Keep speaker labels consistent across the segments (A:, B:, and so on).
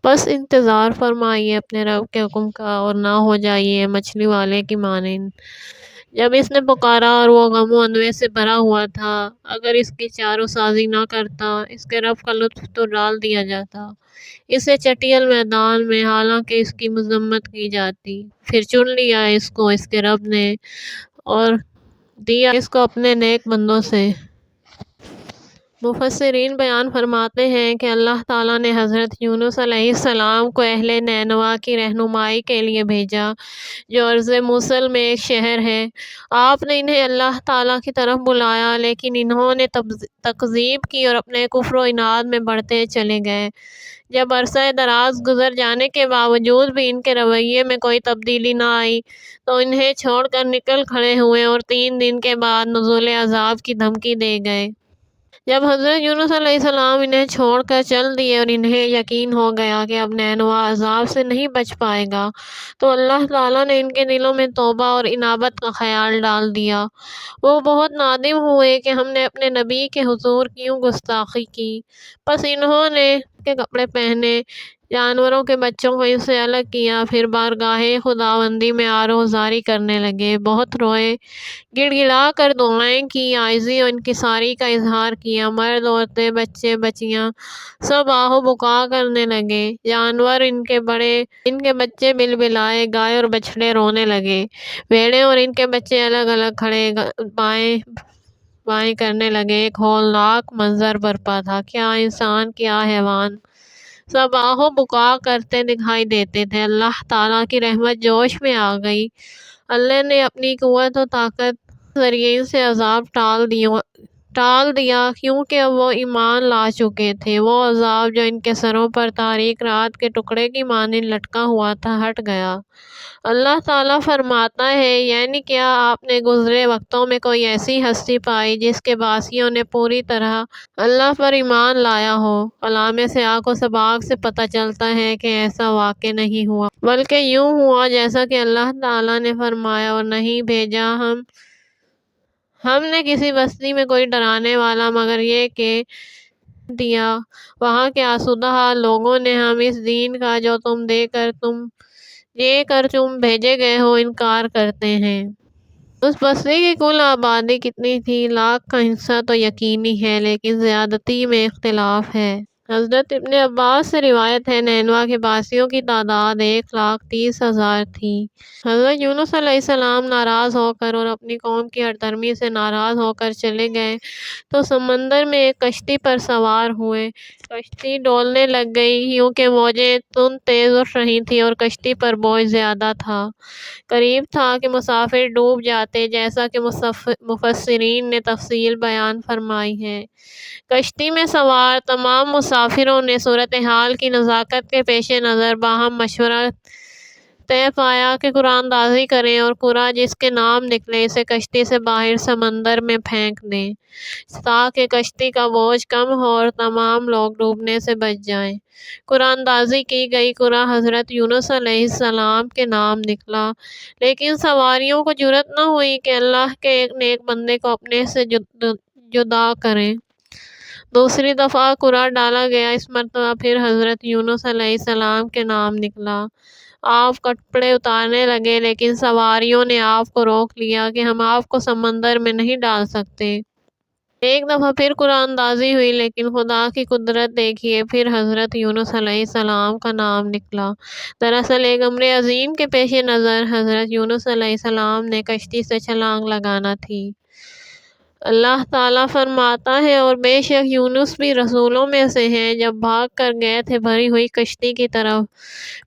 A: بس انتظار فرمائیے اپنے رب کے حکم کا اور نہ ہو جائیے مچھلی والے کی مانند۔ جب اس نے پکارا اور وہ غم و اندوہ سے بھرا ہوا تھا، اگر اس کی چاروں سازی نہ کرتا، اس کے رب کا لطف تو ڈال دیا جاتا اسے چٹیل میدان میں، حالانکہ اس کی مذمت کی جاتی۔ پھر چن لیا اس کو اس کے رب نے اور دیا اس کو اپنے نیک بندوں سے۔ مفسرین بیان فرماتے ہیں کہ اللہ تعالیٰ نے حضرت یونس علیہ السلام کو اہل نینوا کی رہنمائی کے لیے بھیجا، جو ارض موصل میں ایک شہر ہے۔ آپ نے انہیں اللہ تعالیٰ کی طرف بلایا، لیکن انہوں نے تکذیب کی اور اپنے کفر و عناد میں بڑھتے چلے گئے۔ جب عرصہ دراز گزر جانے کے باوجود بھی ان کے رویے میں کوئی تبدیلی نہ آئی تو انہیں چھوڑ کر نکل کھڑے ہوئے اور 3 دن کے بعد نزول عذاب کی دھمکی دے گئے۔ جب حضرت یونس علیہ السلام انہیں چھوڑ کر چل دیے اور انہیں یقین ہو گیا کہ اب نینوا عذاب سے نہیں بچ پائے گا، تو اللہ تعالیٰ نے ان کے دلوں میں توبہ اور انابت کا خیال ڈال دیا۔ وہ بہت نادم ہوئے کہ ہم نے اپنے نبی کے حضور کیوں گستاخی کی۔ پس انہوں نے کے کپڑے پہنے، جانوروں کے بچوں کو ان سے الگ کیا، پھر بارگاہ خداوندی میں آروزاری کرنے لگے، بہت روئے، گڑ گڑا کر دعائیں کی، عاجزی اور انکساری کا اظہار کیا۔ مرد، عورتیں، بچے بچیاں سب آہ و بکا کرنے لگے، جانور ان کے بچے بلبلائے، گائے اور بچھڑے رونے لگے، بھیڑیں اور ان کے بچے الگ الگ کھڑے بائیں بائیں کرنے لگے۔ ایک ہولناک منظر برپا تھا، کیا انسان کیا حیوان، سب آہ و بکا کرتے دکھائی دیتے تھے۔ اللہ تعالیٰ کی رحمت جوش میں آ گئی۔ اللہ نے اپنی قوت و طاقت کے ذریعے ان سے عذاب ٹال دیا، کیونکہ اب وہ ایمان لا چکے تھے۔ وہ عذاب جو ان کے سروں پر تاریک رات کے ٹکڑے کی مانند لٹکا ہوا تھا ہٹ گیا۔ اللہ تعالیٰ فرماتا ہے، یعنی کیا آپ نے گزرے وقتوں میں کوئی ایسی ہستی پائی جس کے باسیوں نے پوری طرح اللہ پر ایمان لایا ہو؟ کلام سیاق و سباق سے پتہ چلتا ہے کہ ایسا واقع نہیں ہوا، بلکہ یوں ہوا جیسا کہ اللہ تعالیٰ نے فرمایا، اور نہیں بھیجا ہم نے کسی بستی میں کوئی ڈرانے والا مگر یہ کہ دیا وہاں کے آسودہ حال لوگوں نے ہم اس دین کا جو دے کر تم بھیجے گئے ہو انکار کرتے ہیں۔ اس بستی کی کل آبادی کتنی تھی؟ 1,00,000 کا حصہ تو یقینی ہے، لیکن زیادتی میں اختلاف ہے۔ حضرت ابن عباس سے روایت ہے، نینوا کے باسیوں کی تعداد 1,30,000 تھی۔ حضرت یونس علیہ السلام ناراض ہو کر اور اپنی قوم کی ہردرمی سے ناراض ہو کر چلے گئے تو سمندر میں ایک کشتی پر سوار ہوئے۔ کشتی ڈولنے لگ گئی، کیونکہ موجیں تیز اٹھ رہی تھیں اور کشتی پر بوجھ زیادہ تھا۔ قریب تھا کہ مسافر ڈوب جاتے، جیسا کہ مفسرین نے تفصیل بیان فرمائی ہے۔ کشتی میں سوار تمام مسافروں نے صورتحال کی نزاکت کے پیش نظر باہم مشورہ طے پایا کہ قرآن اندازی کریں اور قرہ جس کے نام نکلے اسے کشتی سے باہر سمندر میں پھینک دیں، تاکہ کشتی کا بوجھ کم ہو اور تمام لوگ ڈوبنے سے بچ جائیں۔ قرآن اندازی کی گئی، قرہ حضرت یونس علیہ السلام کے نام نکلا، لیکن سواریوں کو جرأت نہ ہوئی کہ اللہ کے ایک نیک بندے کو اپنے سے جدا کریں۔ دوسری دفعہ قرہ ڈالا گیا، اس مرتبہ پھر حضرت یونس علیہ السلام کے نام نکلا۔ آپ کپڑے اتارنے لگے، لیکن سواریوں نے آپ کو روک لیا کہ ہم آپ کو سمندر میں نہیں ڈال سکتے۔ ایک دفعہ پھر قرآن اندازی ہوئی، لیکن خدا کی قدرت دیکھیے، پھر حضرت یونس علیہ السلام کا نام نکلا۔ دراصل ایک امر عظیم کے پیش نظر حضرت یونس علیہ السلام نے کشتی سے چھلانگ لگانا تھی۔ اللہ تعالیٰ فرماتا ہے، اور بے شک یونس بھی رسولوں میں سے ہیں، جب بھاگ کر گئے تھے بھری ہوئی کشتی کی طرف،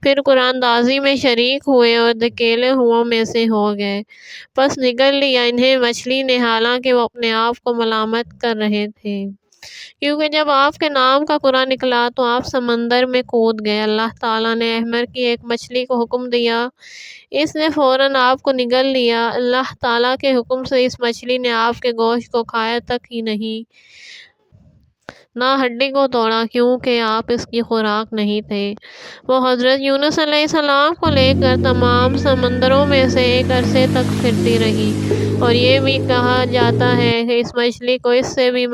A: پھر قرآن اندازی میں شریک ہوئے اور دھکیلے ہوں میں سے ہو گئے، پس نگل لیا انہیں مچھلی نے، حالانکہ وہ اپنے آپ کو ملامت کر رہے تھے، کیونکہ جب آپ کے نام کا قرآن نکلا تو آپ سمندر میں کود گئے۔ اللہ تعالیٰ نے احمر کی ایک مچھلی کو حکم دیا، اس نے فوراً آپ کو نگل لیا۔ اللہ تعالیٰ کے حکم سے اس مچھلی نے آپ کے گوشت کو کھایا تک ہی نہیں، نہ ہڈی کو توڑا، کیونکہ آپ اس کی خوراک نہیں تھے۔ وہ حضرت یونس علیہ السلام کو لے کر تمام سمندروں میں سے ایک عرصے تک پھرتی رہی، اور یہ بھی کہا جاتا ہے کہ اس مچھلی کو اس سے بھی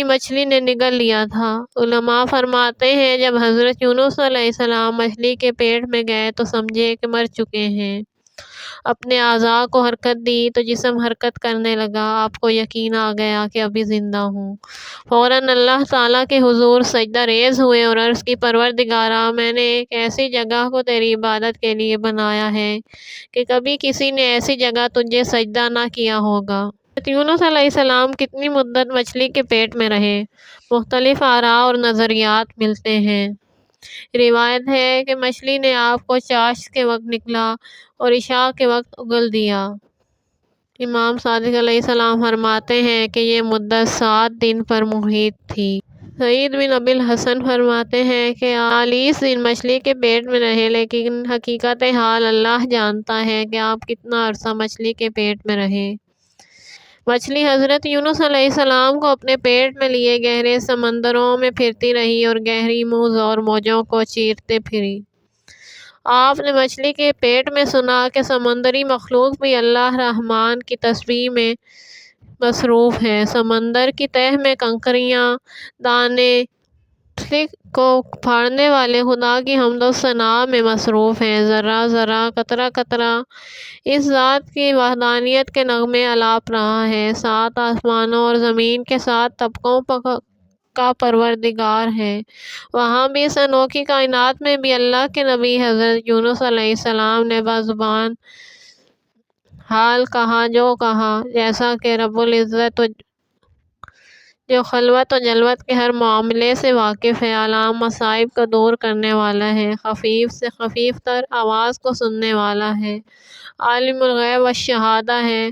A: مچھلی نے نگل لیا تھا۔ علماء فرماتے ہیں جب حضرت یونس علیہ السلام مچھلی کے پیٹ میں گئے تو سمجھے کہ مر چکے ہیں۔ اپنے اعضاء کو حرکت دی تو جسم حرکت کرنے لگا۔ آپ کو یقین آ گیا کہ ابھی زندہ ہوں۔ فوراً اللہ تعالیٰ کے حضور سجدہ ریز ہوئے اور عرض کی پروردگارا، میں نے ایک ایسی جگہ کو تیری عبادت کے لیے بنایا ہے کہ کبھی کسی نے ایسی جگہ تجھے سجدہ نہ کیا ہوگا۔ حضرت یونس علیہ السلام کتنی مدت مچھلی کے پیٹ میں رہے؟ مختلف آراء اور نظریات ملتے ہیں۔ روایت ہے کہ مچھلی نے آپ کو چاشت کے وقت نکلا اور عشاء کے وقت اگل دیا۔ امام صادق علیہ السلام فرماتے ہیں کہ یہ مدت 7 دن پر محیط تھی۔ سعید بن ابی الحسن فرماتے ہیں کہ 40 دن مچھلی کے پیٹ میں رہے، لیکن حقیقت حال اللہ جانتا ہے کہ آپ کتنا عرصہ مچھلی کے پیٹ میں رہے۔ مچھلی حضرت یونس علیہ السلام کو اپنے پیٹ میں لیے گہرے سمندروں میں پھرتی رہی اور گہری موج اور موجوں کو چیرتے پھری۔ آپ نے مچھلی کے پیٹ میں سنا کہ سمندری مخلوق بھی اللہ رحمان کی تسبیح میں مصروف ہے۔ سمندر کی تہہ میں کنکریاں، دانے مچھلی کو پھاڑنے والے خدا کی حمد و ثنا میں مصروف ہیں۔ ذرہ ذرہ، قطرہ قطرہ اس ذات کی وحدانیت کے نغمے الاپ رہا ہے۔ 7 آسمانوں اور زمین کے 7 طبقوں کا پروردگار ہے۔ وہاں بھی اس انوکھی کائنات میں بھی اللہ کے نبی حضرت یونس علیہ السلام نے بزبان حال کہا جو کہا، جیسا کہ رب العزت جو خلوت و جلوت کے ہر معاملے سے واقف ہے، عالم مصائب کو دور کرنے والا ہے، خفیف سے خفیف تر آواز کو سننے والا ہے، عالم الغیب والشہادہ ہے،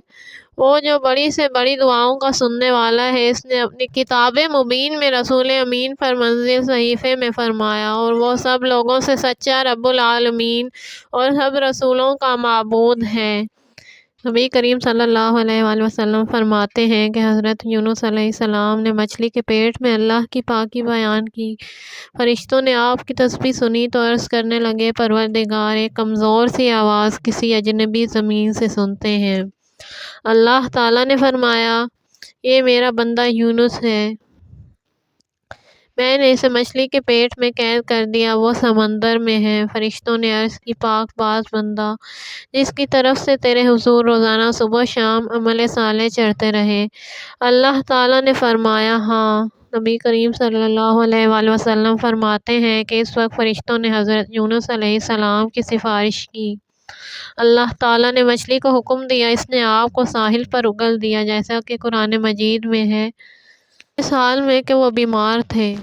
A: وہ جو بڑی سے بڑی دعاؤں کا سننے والا ہے۔ اس نے اپنی کتاب مبین میں رسول امین پر منزل صحیفے میں فرمایا، اور وہ سب لوگوں سے سچا رب العالمین اور سب رسولوں کا معبود ہے۔ نبی کریم صلی اللہ علیہ وآلہ وسلم فرماتے ہیں کہ حضرت یونس علیہ السلام نے مچھلی کے پیٹ میں اللہ کی پاکی بیان کی۔ فرشتوں نے آپ کی تسبیح سنی تو عرض کرنے لگے، پروردگار، ایک کمزور سی آواز کسی اجنبی زمین سے سنتے ہیں۔ اللہ تعالیٰ نے فرمایا، یہ میرا بندہ یونس ہے، میں نے اسے مچھلی کے پیٹ میں قید کر دیا، وہ سمندر میں ہے۔ فرشتوں نے عرض کی، پاک باز بندہ، جس کی طرف سے تیرے حضور روزانہ صبح شام عمل صالح چڑھتے رہے۔ اللہ تعالیٰ نے فرمایا، ہاں۔ نبی کریم صلی اللہ علیہ وآلہ وسلم فرماتے ہیں کہ اس وقت فرشتوں نے حضرت یونس علیہ السلام کی سفارش کی۔ اللہ تعالیٰ نے مچھلی کو حکم دیا، اس نے آپ کو ساحل پر اگل دیا، جیسا کہ قرآن مجید میں ہے، اس حال میں کہ وہ بیمار تھے۔